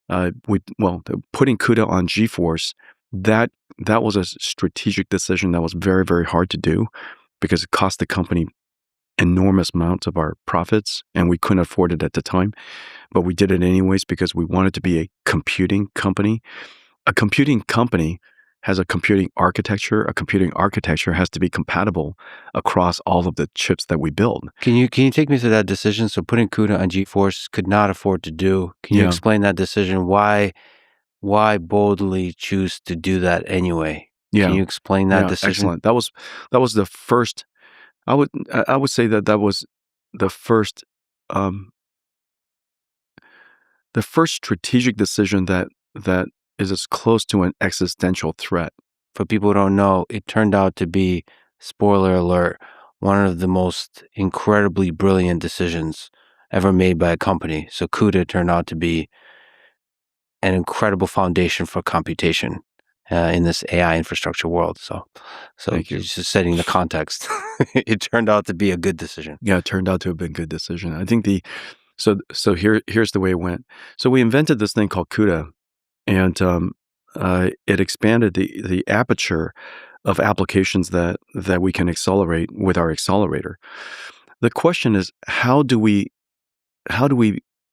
putting CUDA on GeForce, that that was a strategic decision that was very, very hard to do because it cost the company enormous amounts of our profits, and we couldn't afford it at the time. But we did it anyways because we wanted to be a computing company. A computing company has a computing architecture. A computing architecture has to be compatible across all of the chips that we build. Can you take me through that decision? So putting CUDA on GeForce could not afford to do. Can you Yeah. explain that decision? Why boldly choose to do that anyway? Can Yeah. you explain that decision? Excellent. That was the first. I would say that was the first um, the first strategic decision that is as close to an existential threat. For people who don't know, it turned out to be, spoiler alert, one of the most incredibly brilliant decisions ever made by a company. So CUDA turned out to be an incredible foundation for computation in this AI infrastructure world. So Thank you. it's just setting the context. It turned out to be a good decision. Yeah, it turned out to have been a good decision. I think here's the way it went. So we invented this thing called CUDA, and it expanded the aperture of applications that we can accelerate with our accelerator. The question is, how do we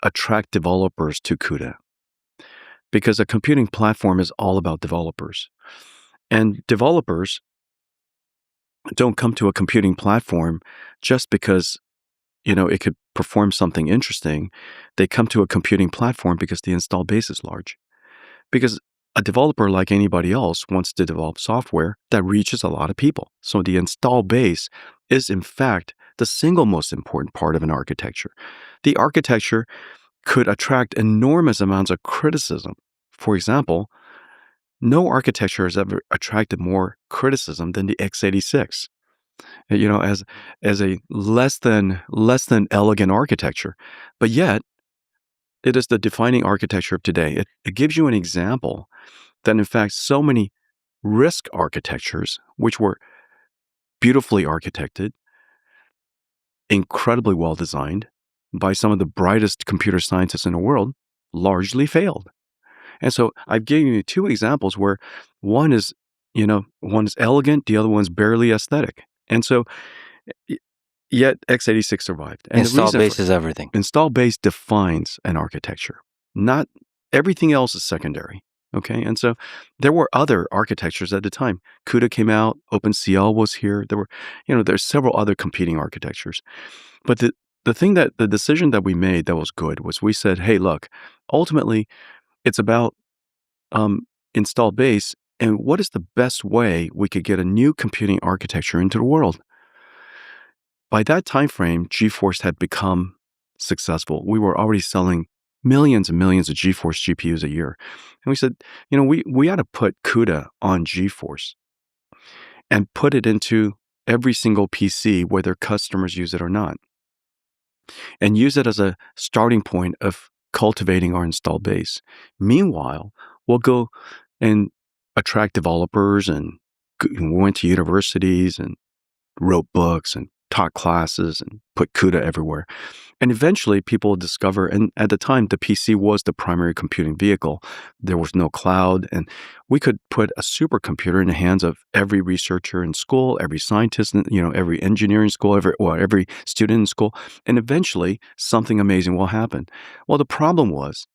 attract developers to CUDA? Because a computing platform is all about developers, and developers don't come to a computing platform just because it could perform something interesting. They come to a computing platform because the install base is large. Because a developer, like anybody else, wants to develop software that reaches a lot of people. So the install base is, in fact, the single most important part of an architecture. The architecture could attract enormous amounts of criticism. For example, no architecture has ever attracted more criticism than the x86. As a less than elegant architecture, but yet it is the defining architecture of today. It gives you an example that, in fact, so many RISC architectures, which were beautifully architected, incredibly well designed by some of the brightest computer scientists in the world, largely failed. And so I've given you two examples where one is elegant, the other one's barely aesthetic. And so yet x86 survived. And install base is everything. Install base defines an architecture. Not everything else is secondary. Okay. And so there were other architectures at the time. CUDA came out, OpenCL was here. There's several other competing architectures. But the decision that we made that was good was we said, hey, look, ultimately it's about install base and what is the best way we could get a new computing architecture into the world. By that time frame, GeForce had become successful. We were already selling millions and millions of GeForce GPUs a year. And we said, we ought to put CUDA on GeForce and put it into every single PC, whether customers use it or not, and use it as a starting point of cultivating our install base. Meanwhile, we'll go and attract developers, and we went to universities and wrote books and taught classes and put CUDA everywhere. And eventually people discover, and at the time, the PC was the primary computing vehicle. There was no cloud, and we could put a supercomputer in the hands of every researcher in school, every scientist, every engineer in school, every student in school, and eventually something amazing will happen. Well, the problem was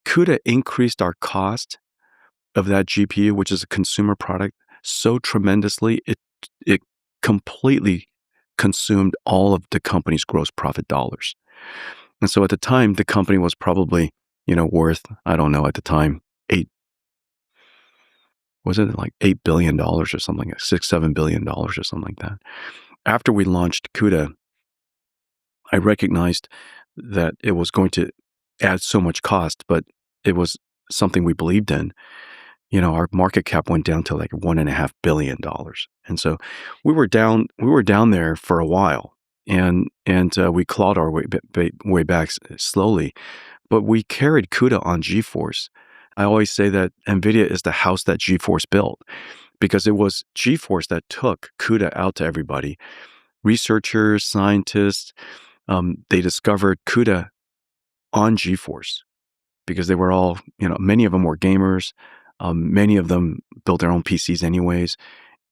CUDA increased our cost of that GPU, which is a consumer product, so tremendously, it completely consumed all of the company's gross profit dollars. And so at the time, the company was probably, worth, I don't know, at the time, $8 billion or something, $6-7 billion or something like that. After we launched CUDA, I recognized that it was going to add so much cost, but it was something we believed in. Our market cap went down to like $1.5 billion. And so we were down there for a while, and we clawed our way back slowly, but we carried CUDA on GeForce. I always say that NVIDIA is the house that GeForce built, because it was GeForce that took CUDA out to everybody. Researchers, scientists, they discovered CUDA on GeForce. because they were all, many of them were gamers. Many of them built their own PCs anyways.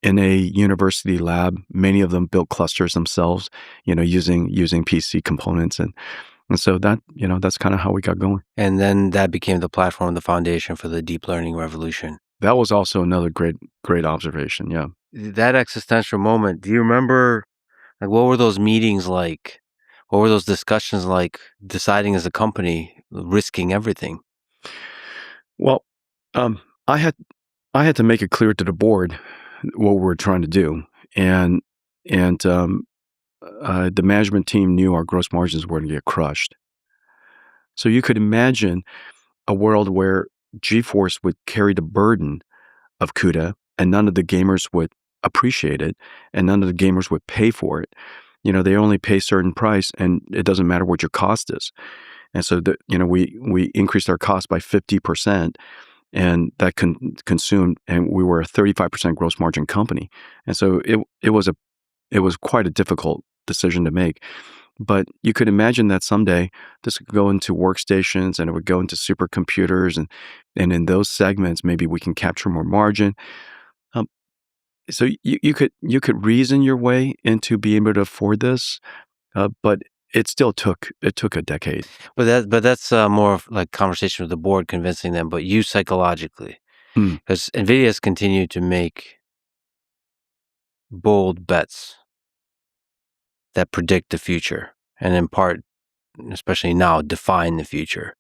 In a university lab, many of them built clusters themselves, using PC components. And so that's kind of how we got going. And then that became the platform, the foundation for the deep learning revolution. That was also another great observation. Yeah. That existential moment, do you remember, like, what were those meetings like? What were those discussions like, deciding as a company, risking everything? Well, um, I had I had to make it clear to the board what we were trying to do, and the management team knew our gross margins were going to get crushed. So you could imagine a world where GeForce would carry the burden of CUDA, and none of the gamers would appreciate it, and none of the gamers would pay for it. They only pay certain price, and it doesn't matter what your cost is. And so we increased our cost by 50%, and that consumed, and we were a 35% gross margin company. And so it was quite a difficult decision to make. But you could imagine that someday this could go into workstations, and it would go into supercomputers, and in those segments maybe we can capture more margin. Um, so you could reason your way into being able to afford this, but it took a decade. But that's more of like conversation with the board, convincing them. But you psychologically, Mm. because NVIDIA has continued to make bold bets that predict the future, and in part, especially now, define the future.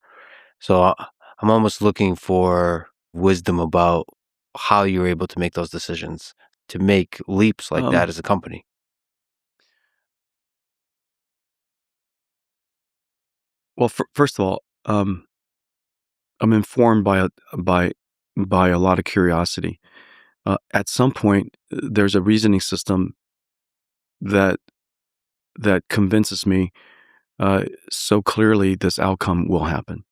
So I'm almost looking for wisdom about how you're able to make those decisions, to make leaps like that Um, as a company. well, first of all, I'm informed by by a lot of curiosity. At some point, there's a reasoning system that that convinces me so clearly this outcome will happen,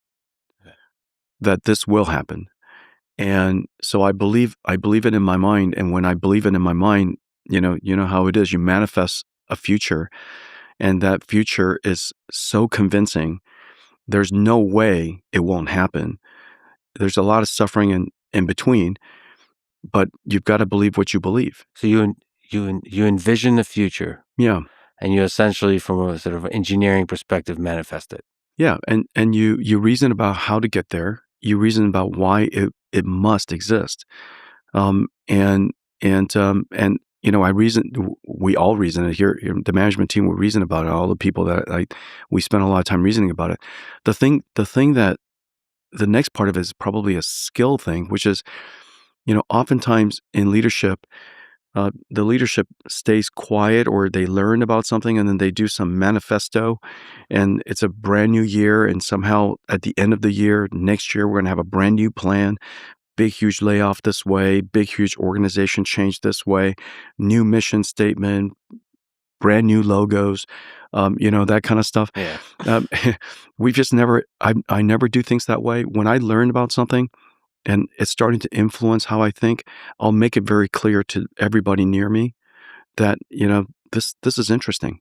that this will happen. And so I believe it in my mind. And when I believe it in my mind, you know how it is. You manifest a future, and that future is so convincing. There's no way it won't happen. There's a lot of suffering in between, but you've got to believe what you believe. So you envision the future, Yeah. and you essentially, from a sort of engineering perspective, manifest it. Yeah. And you reason about how to get there. You reason about why it must exist. And I reason. We all reason it here. The management team will reason about it. All the people that we spend a lot of time reasoning about it. The thing that the next part of it is probably a skill thing, which is, oftentimes in leadership, the leadership stays quiet, or they learn about something and then they do some manifesto, and it's a brand new year, and somehow at the end of the year, next year, we're going to have a brand new plan. Big, huge layoff this way, big, huge organization change this way, new mission statement, brand new logos, that kind of stuff. Yeah. Um, we've just never, I never do things that way. When I learn about something and it's starting to influence how I think, I'll make it very clear to everybody near me that, this is interesting.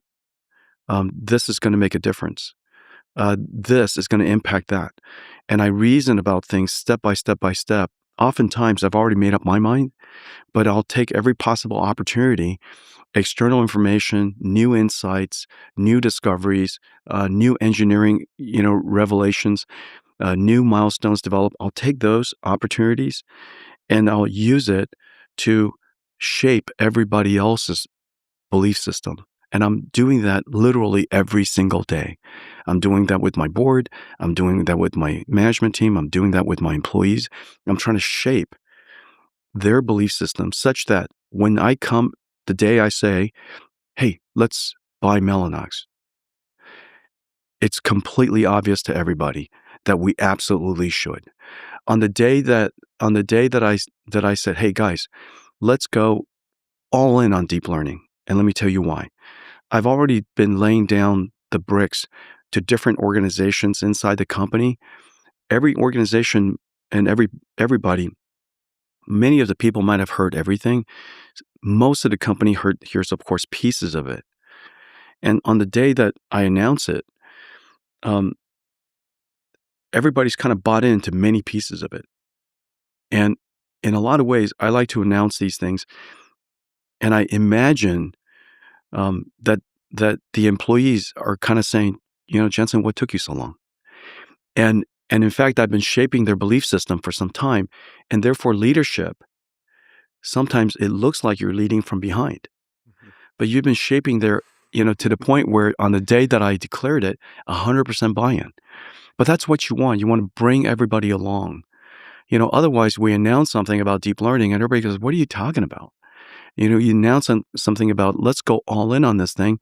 This is going to make a difference. This is going to impact that. And I reason about things step by step by step. Oftentimes, I've already made up my mind, but I'll take every possible opportunity, external information, new insights, new discoveries, new engineering, revelations, new milestones developed. I'll take those opportunities and I'll use it to shape everybody else's belief system. And I'm doing that literally every single day. I'm doing that with my board. I'm doing that with my management team. I'm doing that with my employees. I'm trying to shape their belief system such that when I come, the day I say, hey, let's buy Mellanox, it's completely obvious to everybody that we absolutely should. On the day that I said, hey guys, let's go all in on deep learning. And let me tell you why. I've already been laying down the bricks to different organizations inside the company. Every organization and everybody, many of the people might have heard everything. Most of the company hears, of course, pieces of it. And on the day that I announce it, um, everybody's kind of bought into many pieces of it. And in a lot of ways, I like to announce these things, and I imagine that the employees are kind of saying, Jensen, what took you so long? And in fact, I've been shaping their belief system for some time, and therefore leadership, sometimes it looks like you're leading from behind, Mhm. but you've been shaping their, to the point where on the day that I declared it, 100% buy-in. But that's what you want. You want to bring everybody along. Otherwise we announce something about deep learning and everybody goes, what are you talking about? You announce something about let's go all in on this thing,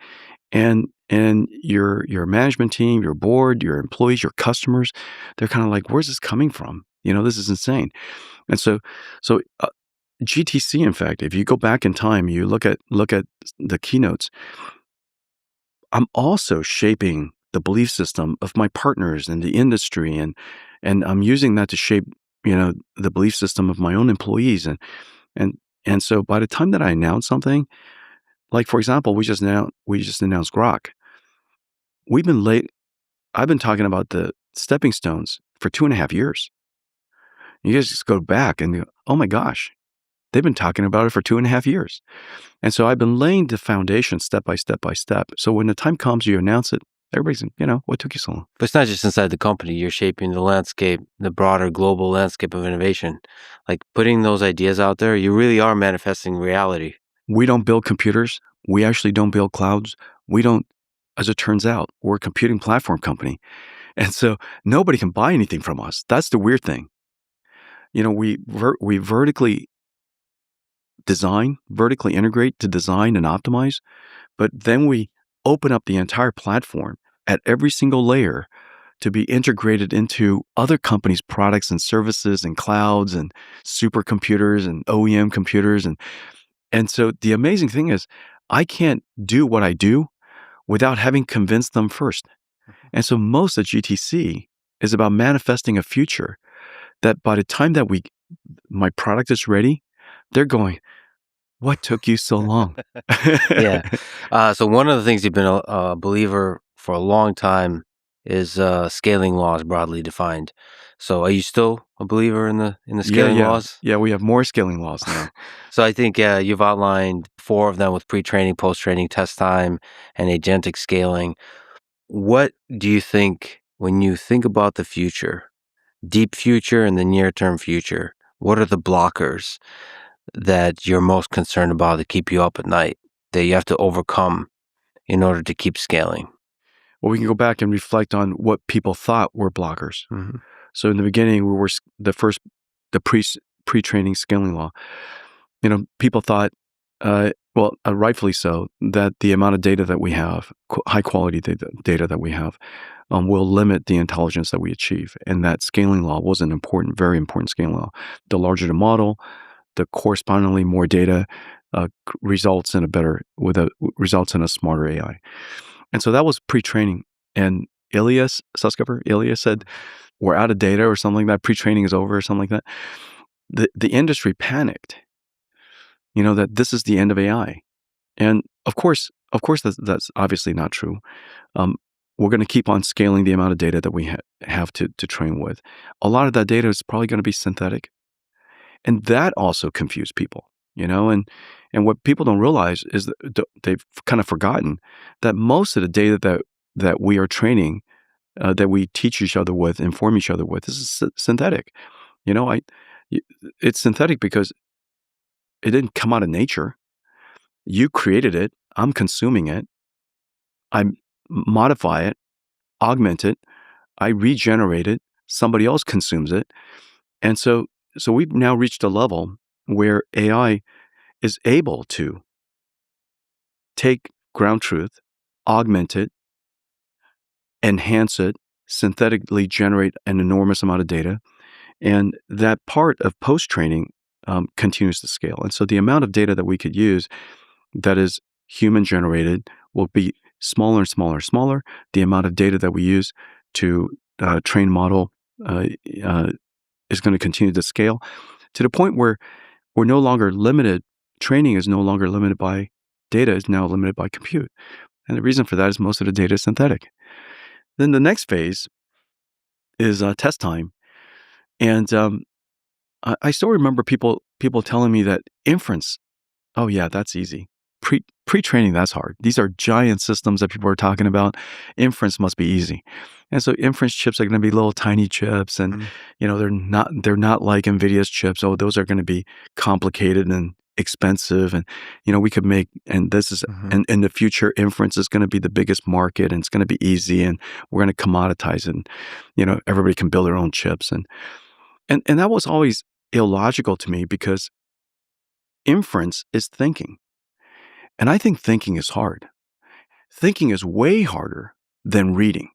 and your management team, your board, your employees, your customers, they're kind of like, where's this coming from? This is insane. And so GTC, in fact, if you go back in time, you look at the keynotes, I'm also shaping the belief system of my partners in the industry, and I'm using that to shape, the belief system of my own employees. And and so by the time that I announce something, like for example, we just announced Grok. We've been late. I've been talking about the stepping stones for 2.5 years. You guys just go back and go, oh my gosh, they've been talking about it for 2.5 years. And so I've been laying the foundation step by step by step. So when the time comes, you announce it. Everybody's, what took you so long? But it's not just inside the company. You're shaping the landscape, the broader global landscape of innovation. Like putting those ideas out there, you really are manifesting reality. We don't build computers. We actually don't build clouds. We don't, as it turns out, we're a computing platform company. And so nobody can buy anything from us. That's the weird thing. We vertically design, vertically integrate to design and optimize, but then we open up the entire platform at every single layer to be integrated into other companies' products and services and clouds and supercomputers and OEM computers. And so the amazing thing is I can't do what I do without having convinced them first. Mhm. And so most of GTC is about manifesting a future that by the time that my product is ready, they're going, what took you so long? Yeah. So one of the things you've been a believer for a long time is scaling laws broadly defined. So are you still a believer in the Yeah, scaling yeah. laws? Yeah, we have more scaling laws now. So I think you've outlined four of them with pre-training, post-training, test time, and agentic scaling. What do you think when you think about the future, deep future and the near-term future? What are the blockers that you're most concerned about that keep you up at night that you have to overcome in order to keep scaling? Well, we can go back and reflect on what people thought were blockers. Mhm. So in the beginning, we were the pre-training scaling law. People thought, well, rightfully so, that the amount of data that we have, high quality data that we have, will limit the intelligence that we achieve. And that scaling law was an important, very important scaling law. The larger the model, the correspondingly more data results in a smarter AI. And so that was pre-training. And Ilya said, we're out of data or something like that. Pre-training is over or something like that. The industry panicked, that this is the end of AI. And of course, that's obviously not true. Um, we're going to keep on scaling the amount of data that we have to train with. A lot of that data is probably going to be synthetic. And that also confused people, and what people don't realize is that they've kind of forgotten that most of the data that we are training, that we teach each other with, inform each other with, is synthetic. You know, I y- it's synthetic because it didn't come out of nature. You created it. I'm consuming it. I modify it, augment it. I regenerate it. Somebody else consumes it, and so we've now reached a level where AI is able to take ground truth, augment it, enhance it, synthetically generate an enormous amount of data. And that part of post training continues to scale. And so the amount of data that we could use that is human generated will be smaller and smaller and smaller. The amount of data that we use to train model uh, uh, is going to continue to scale to the point where we're no longer limited. Training is no longer limited by data, is now limited by compute. And the reason for that is most of the data is synthetic. Then the next phase is test time, and I still remember people telling me that inference. Oh, yeah, that's easy. Pre-training, that's hard. These are giant systems that people are talking about. Inference must be easy. And so inference chips are gonna be little tiny chips, and, Mhm. they're not like NVIDIA's chips. Oh, those are gonna be complicated and expensive, and, we could make and this is Mhm. and in the future, inference is gonna be the biggest market, and it's gonna be easy, and we're gonna commoditize it, and, everybody can build their own chips, and that was always illogical to me because inference is thinking. And I think thinking is hard. Thinking is way harder than reading.